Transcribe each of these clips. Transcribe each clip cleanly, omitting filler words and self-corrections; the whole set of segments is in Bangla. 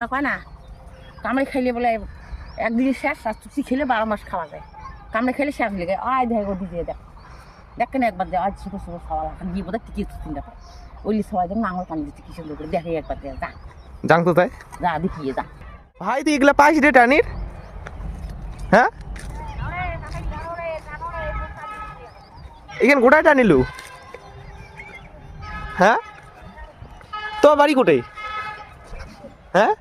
কয় না কামড়ে খাইলে বলে একদিন শেষ আর চুচি খেলে 12 মাস খাওয়া যায়। কামড়ে খাইলে শেষ লেগে আয় দেখ ও দিয়ে দেখ দেখ কেন একবার দেয় আজ ছোট ছোট খাওয়া গিয়ে বোধ টিকিয়ে চিন্তা করে ওইলি সবাই যেন আঙুল কান দিচ্ছে কি সুন্দর করে দেখে একবার দেয় যা জানতো তাই যা দেখিয়ে যা। ভাই তুই এগুলা পাইস রে টানির? হ্যাঁ এখানে গোটায় টানিলু? হ্যাঁ তো বাড়ি কোটাই? হ্যাঁ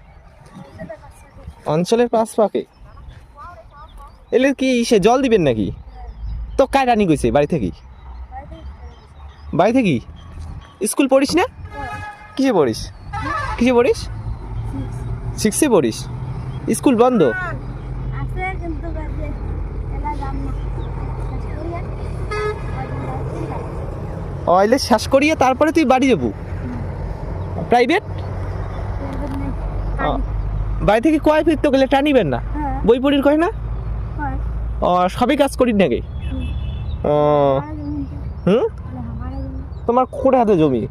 অঞ্চলের পাশ পাকে এলে কি সে জল দিবেন নাকি? তো কায় টানি গেছে বাড়ি থেকে? বাড়ি থেকে স্কুল পড়িস না? কিসে পড়িস? কিসে পড়িস? 6-এ পড়িস? স্কুল বন্ধ? অইলে শেষ করিয়ে তারপরে তুই বাড়ি যাবো? প্রাইভেট? বাড়ি থেকে কয় ফিরত গেলে টানিবেন না? বই পড়ির কয় না? সবই কাজ করিস নাকি? হুম তোমার কোটে হাতে জমি?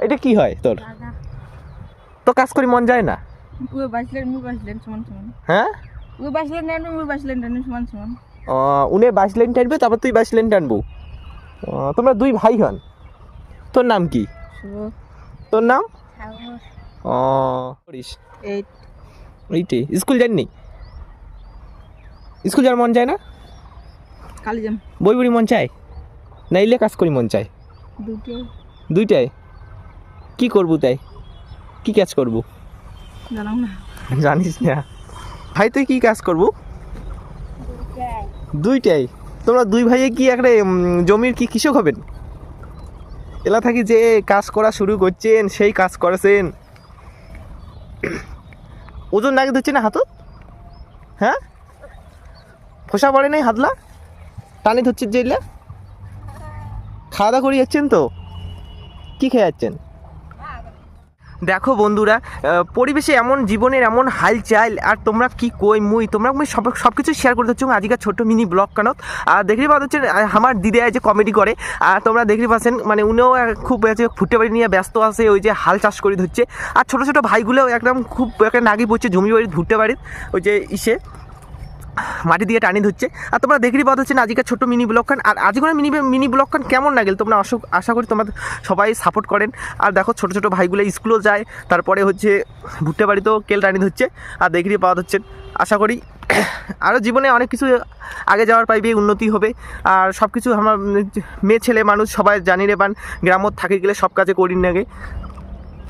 এটা কি হয় তোর? তো কাজ করি মন যায় না? হ্যাঁ উনি 22 লাইন টানবে তারপর তুই 22 লাইন টানবো? তোমরা দুই ভাই হন? তোর নাম কি? তোর নাম? এইটে স্কুল যাননি? স্কুল যাওয়ার মন যায় না? বই পড়ি মন চায় না এলে কাজ করি মন চায়? দুইটাই কি করবো তাই? কি কাজ করবো জানিস না? ভাই তুই কি কাজ করবো? দুইটাই। তোমরা দুই ভাইয়ে কি একটা জমির কি কৃষক হবেন? এলা থাকি যে কাজ করা শুরু করছেন সেই কাজ করেছেন ওজন নাকি ধরছে না হাতত? হ্যাঁ ফোসা পড়ে নাই হাতলা টানি ধরছে যে এলে? খাওয়া দাওয়া করে যাচ্ছেন তো? কি খেয়ে যাচ্ছেন? দেখো বন্ধুরা পরিবেশে এমন জীবনের এমন হালচাল আর তোমরা কি কই মুই তোমরা সব কিছু শেয়ার করে দিচ্ছ আজকের ছোট্ট মিনি ব্লগ কানত। আর দেখতে পাওয়া যাচ্ছে আমার দিদি যে কমেডি করে আর তোমরা দেখতে পাচ্ছেন মানে উনিও খুব ফুটে বাড়ি নিয়ে ব্যস্ত আছে ওই যে হাল চাষ করে ধরছে। আর ছোটো ছোটো ভাইগুলোও একদম খুব একটা নাগি পড়ছে জমি বাড়ির ভুট্টে বাড়ির ওই যে মাটি দিয়ে টানি ধরছে। আর তোমরা দেখতেই পাওয়া যাচ্ছে আজকের ছোট্ট মিনি ব্লগখান। আর আজকের মিনি ব্লগখান কেমন লাগেল তোমরা আশা করি তোমরা সবাই সাপোর্ট করেন। আর দেখো ছোটো ছোটো ভাইগুলো স্কুলেও যায় তারপরে হচ্ছে ভুট্টে বাড়িতেও কেল টানি ধরছে আর দেখতেই পাওয়া যাচ্ছে। আশা করি আরও জীবনে অনেক কিছু আগে যাওয়ার পাইবে উন্নতি হবে। আর সব কিছু আমার মেয়ে ছেলে মানুষ সবাই জানি রে পান গ্রামত থাকি গেলে সব কাজে করি নাগে